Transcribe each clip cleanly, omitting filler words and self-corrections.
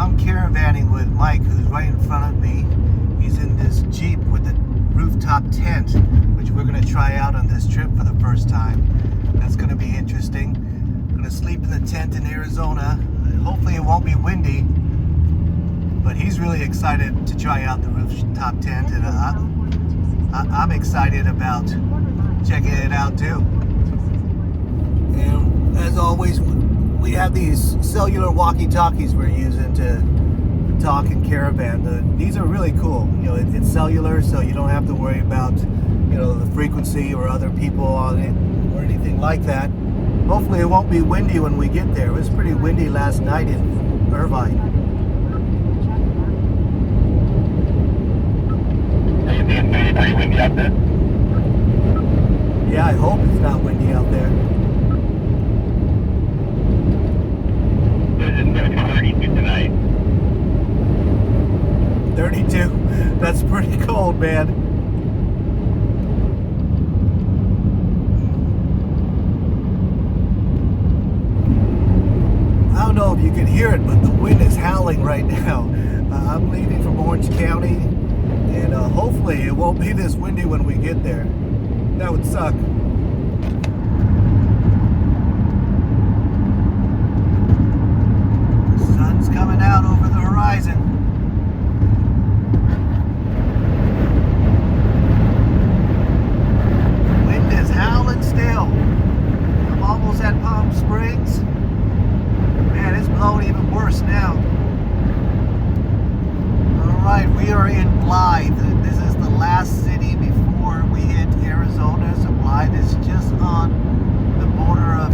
I'm caravanning with Mike, who's right in front of me. He's in this Jeep with a rooftop tent, which we're going to try out on this trip for the first time. That's going to be interesting. I'm going to sleep in the tent in Arizona. Hopefully it won't be windy, but he's really excited to try out the rooftop tent, and I'm excited about checking it out too. And as always, we have these cellular walkie-talkies we're using to talk and caravan. These are really cool. You know, it's cellular, so you don't have to worry about, you know, the frequency or other people on it or anything like that. Hopefully it won't be windy when we get there. It was pretty windy last night in Irvine. Are you being very windy out there? Yeah, I hope it's not windy out there. It's going to be 32 tonight. 32? That's pretty cold, man. I don't know if you can hear it, but the wind is howling right now. I'm leaving from Orange County, and hopefully it won't be this windy when we get there. That would suck. The sun's coming out over the horizon. Wind is howling still. I'm almost at Palm Springs. Man, it's blowing even worse now. Alright, we are in Blythe. This is the last city before we hit Arizona. So Blythe is just on the border of,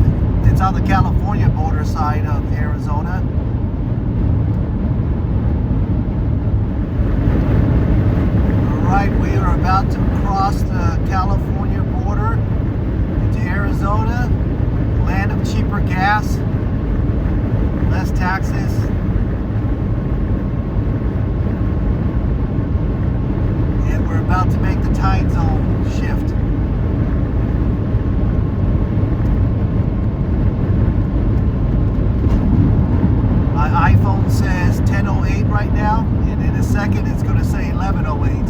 it's on the California border side of Arizona. Alright, we are about to cross the California border into Arizona, land of cheaper gas, less taxes. And we're about to make the time zone shift. My iPhone says 10:08 right now, and in a second it's going to say 11:08.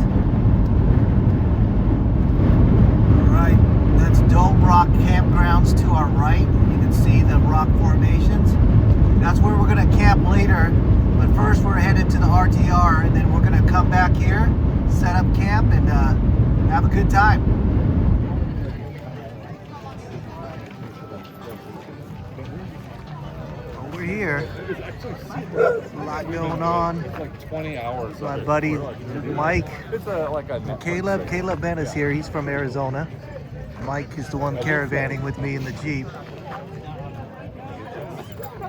Alright, that's Dome Rock Campgrounds to our right. You can see the rock formations. That's where we're going to camp later, but first we're headed to the RTR, and then we're going to come back here, set up camp, and have a good time. Over here, there's a lot going on. It's like 20 hours. My buddy Mike, It's like a Caleb Ben is here. He's from Arizona. Mike is the one caravanning with me in the Jeep.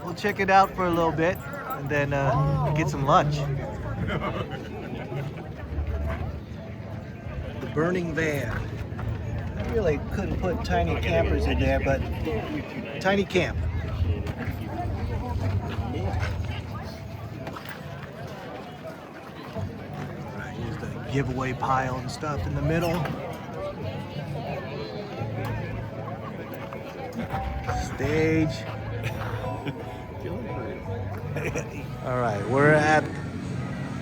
We'll check it out for a little bit and then get some lunch. The burning van. I really couldn't put tiny campers in there, but tiny camp. Alright, here's the giveaway pile and stuff in the middle. Stage. All right, we're at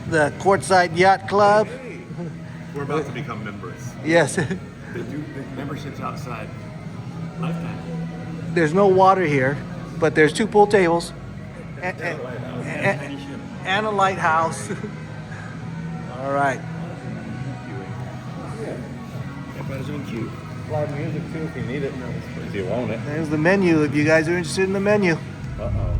the Quartzsite Yacht Club. We're about to become members. Yes. They do the memberships outside. Lifetime. There's no water here, but there's 2 pool tables and a lighthouse. All right. live music too if you need it. If you want it. There's the menu if you guys are interested in the menu. Uh-oh.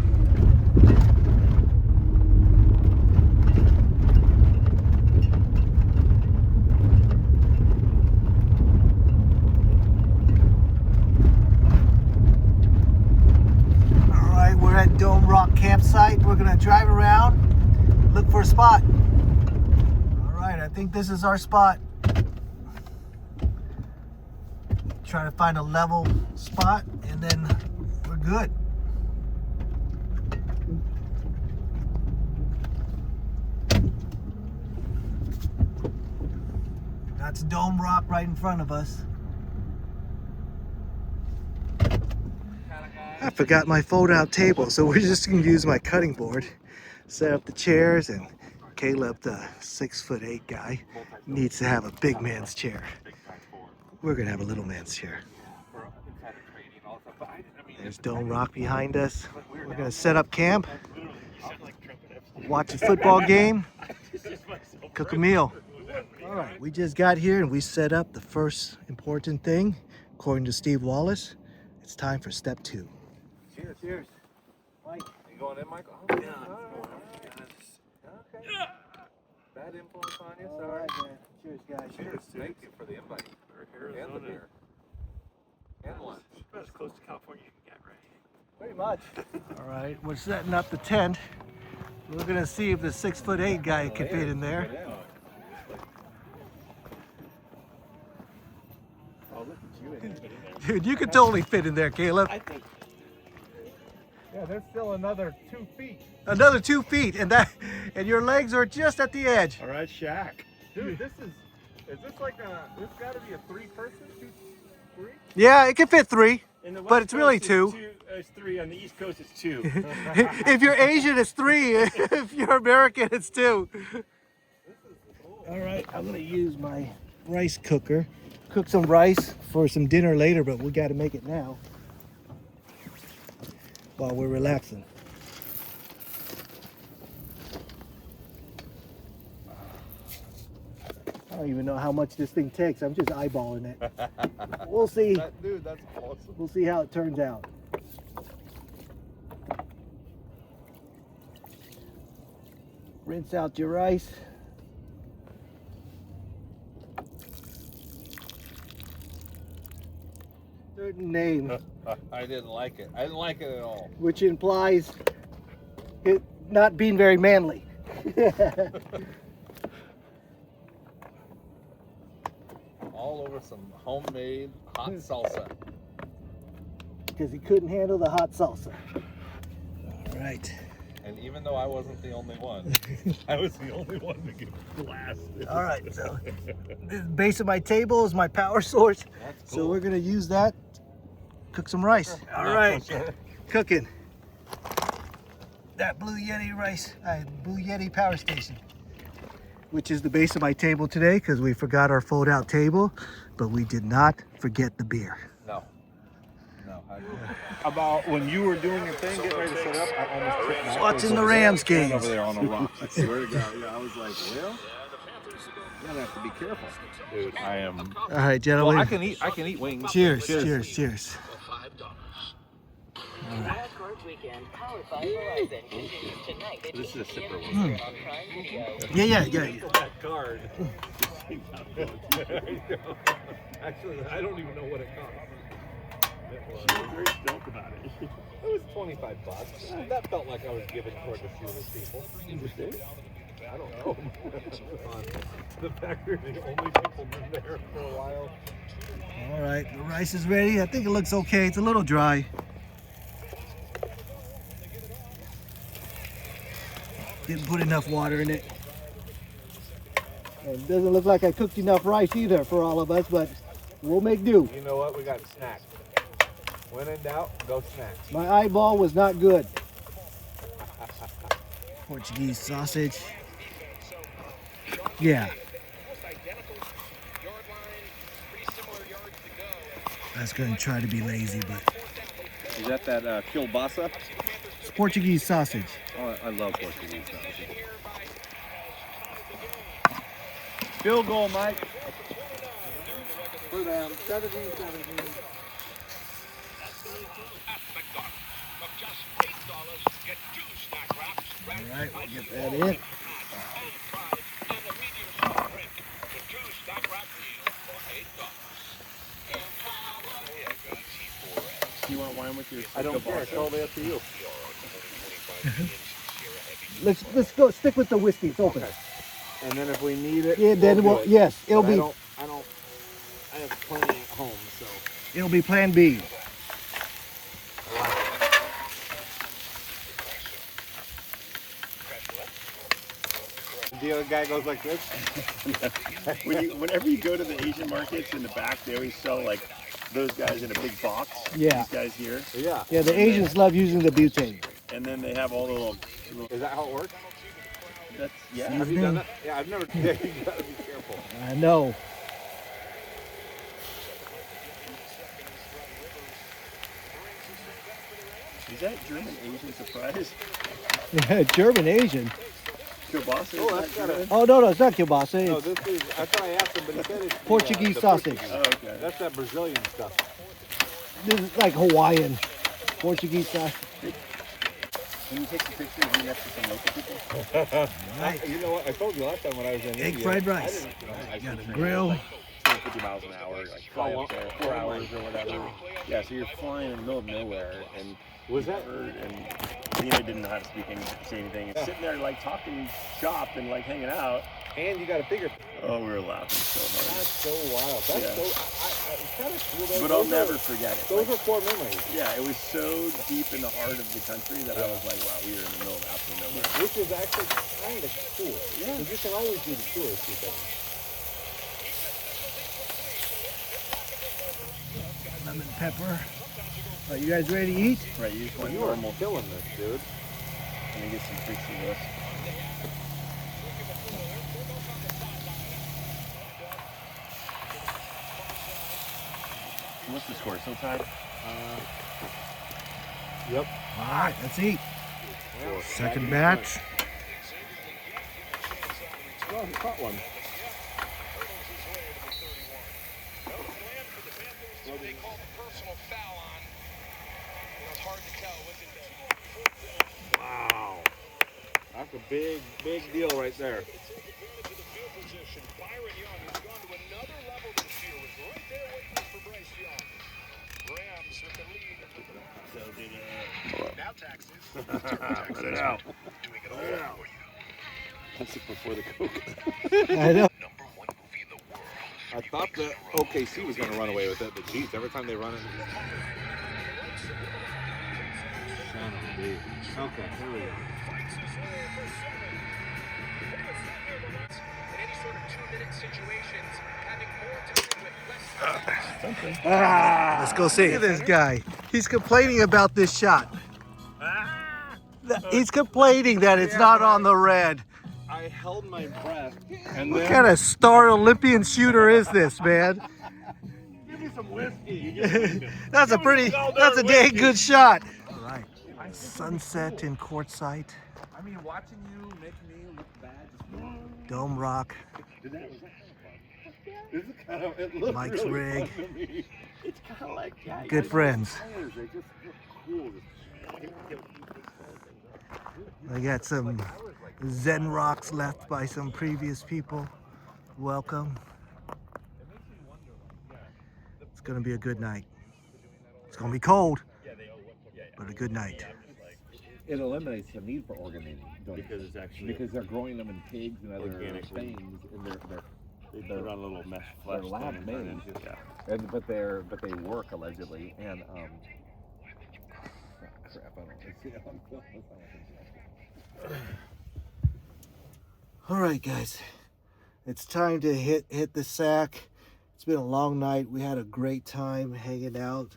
At Dome Rock campsite. We're gonna drive around, look for a spot. All right, I think this is our spot. Try to find a level spot and then we're good. That's Dome Rock right in front of us. I forgot my fold-out table, so we're just gonna use my cutting board. Set up the chairs, and Caleb, the 6'8" guy, needs to have a big man's chair. We're gonna have a little man's chair. There's Dome Rock behind us. We're gonna set up camp, watch a football game, cook a meal. All right, we just got here and we set up the first important thing. According to Steve Wallace, it's time for step 2. Cheers. Cheers. Mike. You going in, Michael? Yeah. Okay. Bad influence on you, All sorry. right, man. Cheers, guys. Cheers. Thank you for the invite. And the beer. And lunch. About as close to California you can get, right? Pretty much. All right, we're setting up the tent. We're gonna see if the 6'8" guy can fit in there. Oh, look at you in there. Dude, you could totally fit in there, Caleb. I think. Yeah, there's still another 2 feet. Another 2 feet, and your legs are just at the edge. All right, Shaq. Dude, is this like this gotta be a 3-person? 2, 3? Yeah, it can fit 3, In the but West it's really Coast, 2. It's 3. On the East Coast, it's 2. If you're Asian, it's 3. If you're American, it's 2. All right, I'm gonna use my rice cooker. Cook some rice for some dinner later, but we gotta make it now while we're relaxing. I don't even know how much this thing takes. I'm just eyeballing it. We'll see. Dude, that's awesome. We'll see how it turns out. Rinse out your rice. Certain name, I didn't like it. I didn't like it at all. which implies it not being very manly. All over some homemade hot salsa. Because he couldn't handle the hot salsa. All right. And even though I wasn't the only one, I was the only one to get blasted. All right, so the base of my table is my power source. That's So cool. we're gonna use that, cook some rice. All right, cooking. That Blue Yeti Blue Yeti power station, which is the base of my table today because we forgot our fold out table, but we did not forget the beer. No. No. About when you were doing your thing, getting ready to set up, I almost tripped my Watching the Rams over games. there on a rock. I swear to God. Yeah, I was like, well, you're gonna have to be careful. Dude, I am. All right, gentlemen. Well, I can eat wings. Cheers, cheers, cheers. This is a sipper one. Yeah. That card. Actually, I don't even know what it cost. She was very stoked about it. It was $25. That felt like I was giving toward the few people. Interesting. I don't know. The fact they're the only people in there for a while. All right, the rice is ready. I think it looks okay. It's a little dry. Didn't put enough water in it. And it doesn't look like I cooked enough rice either for all of us, but we'll make do. You know what? We got snacks. When in doubt, go snacks. My eyeball was not good. Portuguese sausage. Yeah. I was going to try to be lazy, but Is that kielbasa? it's Portuguese sausage. Oh, I love Portuguese sausage. Field goal, Mike. For them, 17-17. All right, we'll get that in. Do you want wine with your? I don't care. It's totally up to you. Let's go stick with the whiskey. It's open. Okay. And then if we need it, Yeah, then we'll we'll, do it. yes, it'll But be I have plenty at home, so. it'll be plan B. The other guy goes like this. Whenever you go to the Asian markets in the back, they always sell those guys in a big box. Yeah. These guys here. Yeah. Yeah, the Asians love using the butane. and then they have all the little. Is that how it works? That's yeah. Have you done that? Yeah, I've never. Yeah, you gotta be careful. I know. Is that German Asian surprise? Yeah, German Asian. Kielbasa? Oh, that's got a. Oh no, it's not kielbasa. No, It's this is. That's what I asked him, but he said it's the, Portuguese the sausage. Portuguese. Oh, okay. That's that Brazilian stuff. This is like Hawaiian. Portuguese sausage. Can you take a picture of me next to some local people? You know what? I told you last time when I was in Egg India. fried rice. I Got a train grill. Like 250 miles an hour, like fly up there, 4 hours or whatever. Yeah, so you're flying in the middle of nowhere, and Was that? And Nina didn't know how to say anything. And sitting there like talking shop and like hanging out. And you got a bigger. Oh, we were laughing so hard. That's so wild. That's Yeah. so. It's kind of cool. But I'll never forget it. Those Like, are core memories. yeah, it was so deep in the heart of the country that I was like, wow, we were in the middle of absolutely nowhere. Which is actually kind of cool. Yeah. Because you can always do the touristy thing. Lemon pepper. Are you guys ready to eat? Right, you just want You are normal. killing this, dude. Let me get some freaks of this. What's the score? Still tied? Yep. All right, let's eat. Well, Second batch. Oh, he caught one. Wow. That's a big, big deal right there. Let it out. That's it before the Coke. I know. I thought that OKC was going to run away with it, but geez, every time they run it. Son of a bitch. Okay, here we go. Let's go see. Look at this guy. He's complaining about this shot. He's complaining that it's not on the red. I held my breath, and What then kind of star Olympian shooter is this, man? give me some whiskey. That's a dang good shot. All right, sunset in Quartzsite, I mean, watching you make me look bad. Dome Rock, This is kind of, it looks Mike's really rig. fun to me. It's kind of like, yeah. Good friends. Players, they just look cool. I got some Zen rocks left by some previous people. Welcome. It's gonna be a good night. It's gonna be cold, but a good night. It eliminates the need for organic Because it's actually because they're growing them in pigs and other Organically. things, and they put on a little mesh they're flesh lab thing. made, Yeah. but they work allegedly, and crap, I don't see how I'm feeling. All right, guys, it's time to hit the sack. It's been a long night. We had a great time hanging out,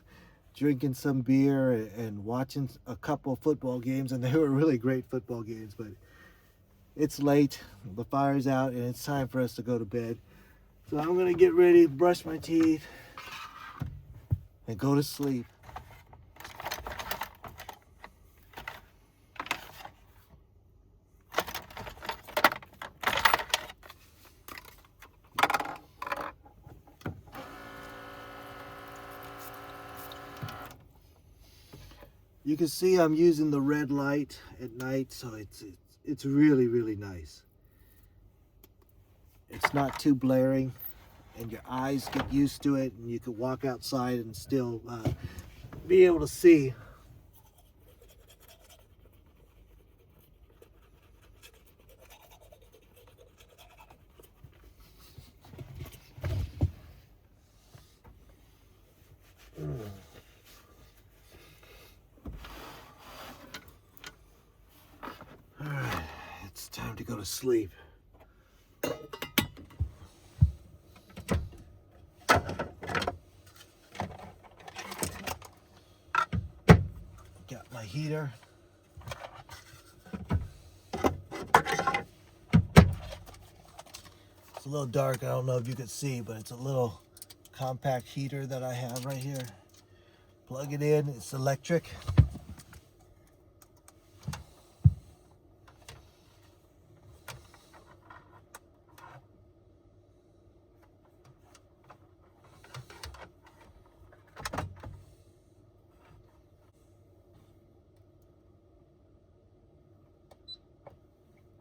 drinking some beer and watching a couple football games, and they were really great football games. But it's late, the fire's out, and it's time for us to go to bed. So I'm gonna get ready, brush my teeth, and go to sleep. You can see I'm using the red light at night, so it's really, really nice. It's not too blaring, and your eyes get used to it, and you can walk outside and still be able to see. Alright, it's time to go to sleep. Got my heater. It's a little dark. I don't know if you can see, but it's a little compact heater that I have right here. Plug it in. It's electric.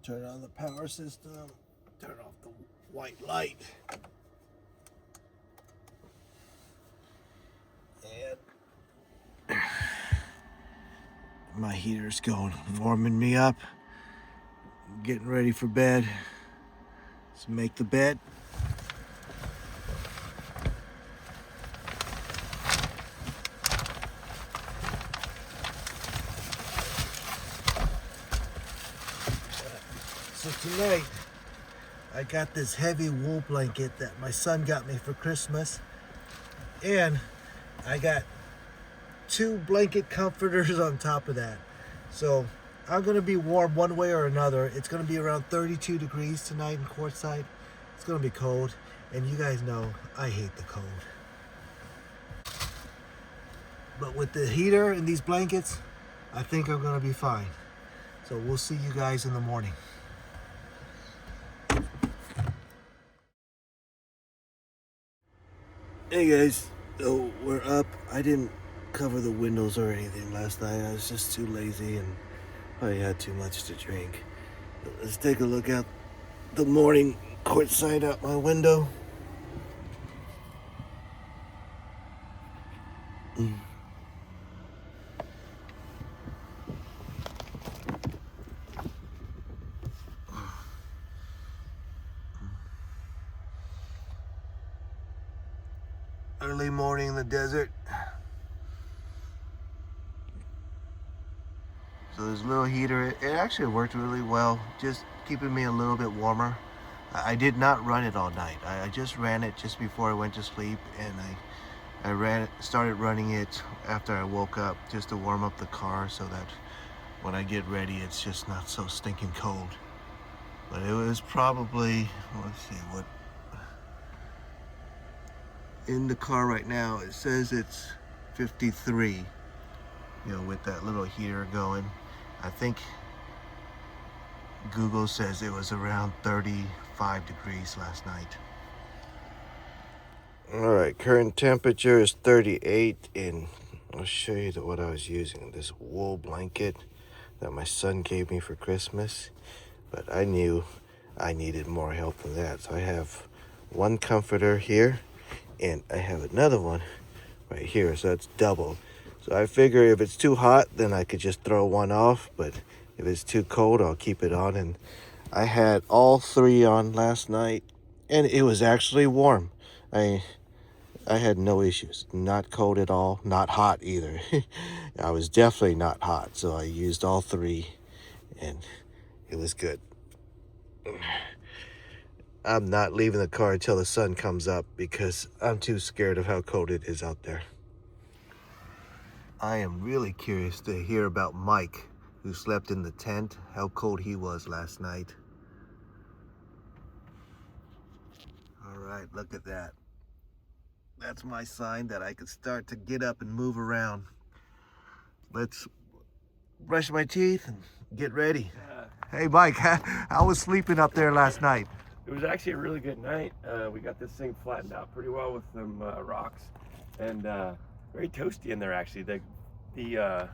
Turn on the power system. Turn off the white light. And my heater's going, warming me up. Getting ready for bed. Let's make the bed. So tonight, I got this heavy wool blanket that my son got me for Christmas. And I got 2 blanket comforters on top of that. So I'm gonna be warm one way or another. It's gonna be around 32 degrees tonight in Quartzsite. It's gonna be cold. And you guys know, I hate the cold. But with the heater and these blankets, I think I'm gonna be fine. So we'll see you guys in the morning. Hey guys, so we're up. I didn't cover the windows or anything last night. I was just too lazy and I had too much to drink. Let's take a look out the morning Quartzsite out my window. Early morning in the desert. So this little heater, it actually worked really well, just keeping me a little bit warmer. I did not run it all night. I just ran it just before I went to sleep, and I started running it after I woke up just to warm up the car so that when I get ready, it's just not so stinking cold. But it was probably, let's see, what in the car right now, it says it's 53, you know, with that little heater going. I think Google says it was around 35 degrees last night. All right, current temperature is 38, and I'll show you what I was using. This wool blanket that my son gave me for Christmas, but I knew I needed more help than that. So I have one comforter here, and I have another one right here, so that's double. So I figure if it's too hot, then I could just throw one off, but if it's too cold, I'll keep it on. And I had all 3 on last night, and it was actually warm. I had no issues. Not cold at all, not hot either. I was definitely not hot, so I used all 3, and it was good. I'm not leaving the car until the sun comes up because I'm too scared of how cold it is out there. I am really curious to hear about Mike, who slept in the tent, how cold he was last night. All right, look at that. That's my sign that I could start to get up and move around. Let's brush my teeth and get ready. Hey Mike, how was sleeping up there last night? It was actually a really good night. We got this thing flattened out pretty well with some rocks, and very toasty in there actually. The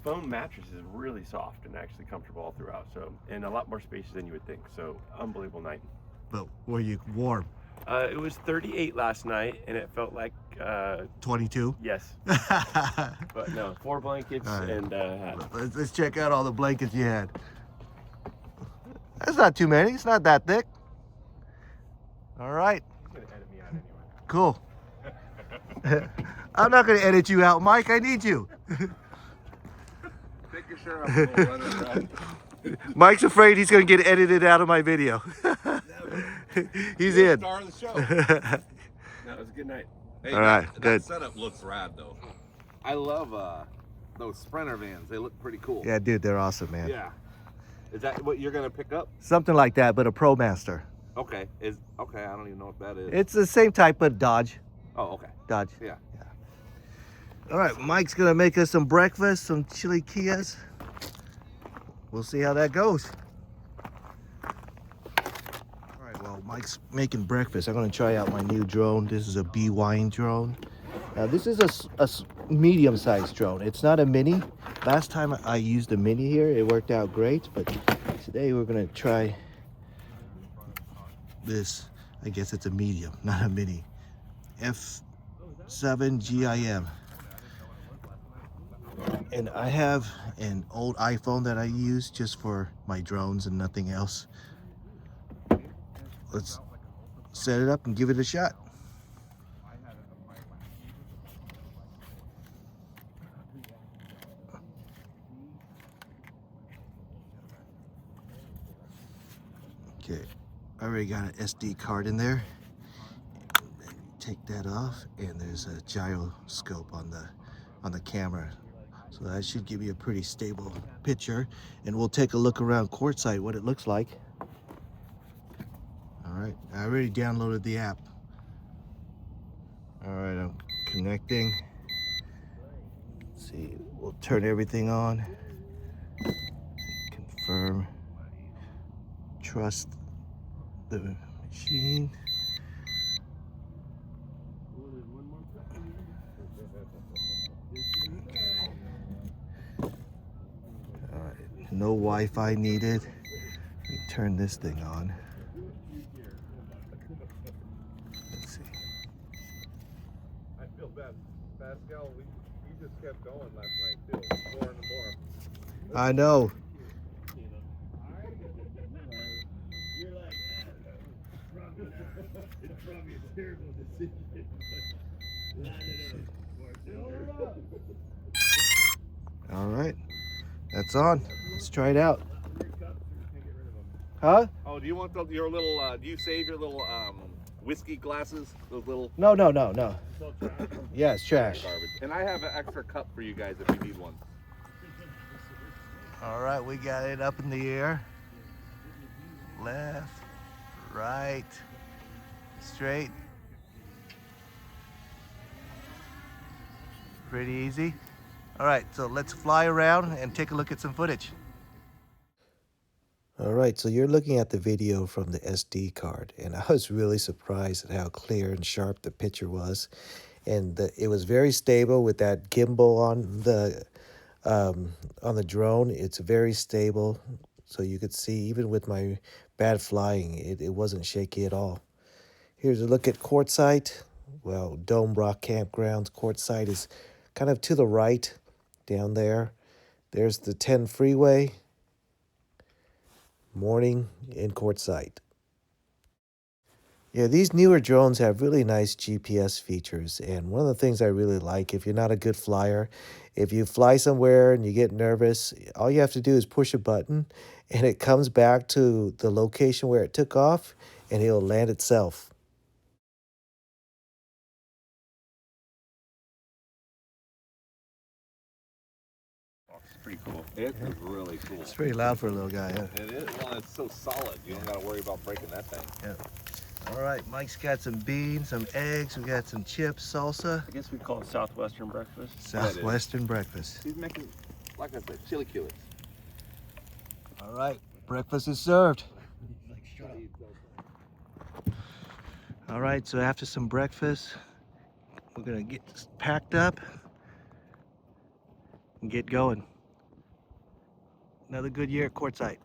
foam mattress is really soft and actually comfortable all throughout, so, and a lot more spacious than you would think. So unbelievable night. But were you warm? It was 38 last night, and it felt like 22? Yes. But no, 4 blankets right. and Let's check out all the blankets you had. That's not too many. It's not that thick. All right. He's gonna edit me out anyway. Cool. I'm not going to edit you out, Mike. I need you. Take your shirt off and we'll run it around. Mike's afraid he's going to get edited out of my video. He's in. Star of the show. No, it was a good night. Hey, all right, good. That setup looks rad, though. I love those Sprinter vans. They look pretty cool. Yeah, dude, they're awesome, man. Yeah. Is that what you're going to pick up? Something like that, but a ProMaster. Okay. Okay. I don't even know what that is. It's the same type of Dodge. Oh, okay. Dodge. Yeah. All right, Mike's gonna make us some breakfast, some chili Kias. We'll see how that goes. All right, well, Mike's making breakfast. I'm gonna try out my new drone. This is a bee wine drone. Now, this is a medium-sized drone. It's not a mini. Last time I used a mini here, it worked out great, but today we're gonna try this. I guess it's a medium, not a mini. F7 GIM. And I have an old iPhone that I use just for my drones and nothing else. Let's set it up and give it a shot. Okay, I already got an SD card in there. Take that off, and there's a gyroscope on the camera. So that should give you a pretty stable picture. And we'll take a look around Quartzsite, what it looks like. All right, I already downloaded the app. All right, I'm connecting. Let's see, we'll turn everything on. Confirm. Trust the machine. All right, no Wi-Fi needed. Let me turn this thing on. Let's see. I feel bad. Pascal, we just kept going last night too. More and more. I know. It's probably a terrible decision. All right, that's on. Let's try it out. Huh? Oh, do you want your little? Do you save your little whiskey glasses? Those little. No. Yeah, it's trash. Garbage. And I have an extra cup for you guys if you need one. All right, we got it up in the air. Left, right, straight. Pretty easy. All right, so let's fly around and take a look at some footage. All right, so you're looking at the video from the SD card, and I was really surprised at how clear and sharp the picture was. And it was very stable with that gimbal on the drone. It's very stable, so you could see even with my bad flying, it wasn't shaky at all. Here's a look at Quartzsite. Well, Dome Rock Campgrounds. Quartzsite is kind of to the right down there. There's the 10 freeway. Morning in Quartzsite. Yeah, these newer drones have really nice GPS features, and one of the things I really like, if you're not a good flyer, if you fly somewhere and you get nervous, all you have to do is push a button and it comes back to the location where it took off and it'll land itself. It's pretty cool. It is really cool. It's pretty loud for a little guy, yeah. It is. Well, it's so solid. You don't got to worry about breaking that thing. Yeah. All right, Mike's got some beans, some eggs, we got some chips, salsa. I guess we call it Southwestern breakfast. Southwestern breakfast. He's making, like I said, chili cutlets. All right, breakfast is served. All right, so after some breakfast, we're gonna get packed up and get going. Another good year at Quartzsite.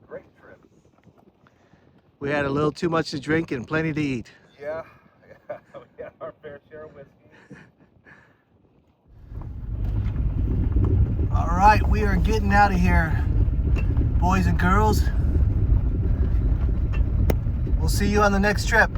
Great trip. We had a little too much to drink and plenty to eat. Yeah, we had our fair share of whiskey. All right, we are getting out of here, boys and girls. We'll see you on the next trip.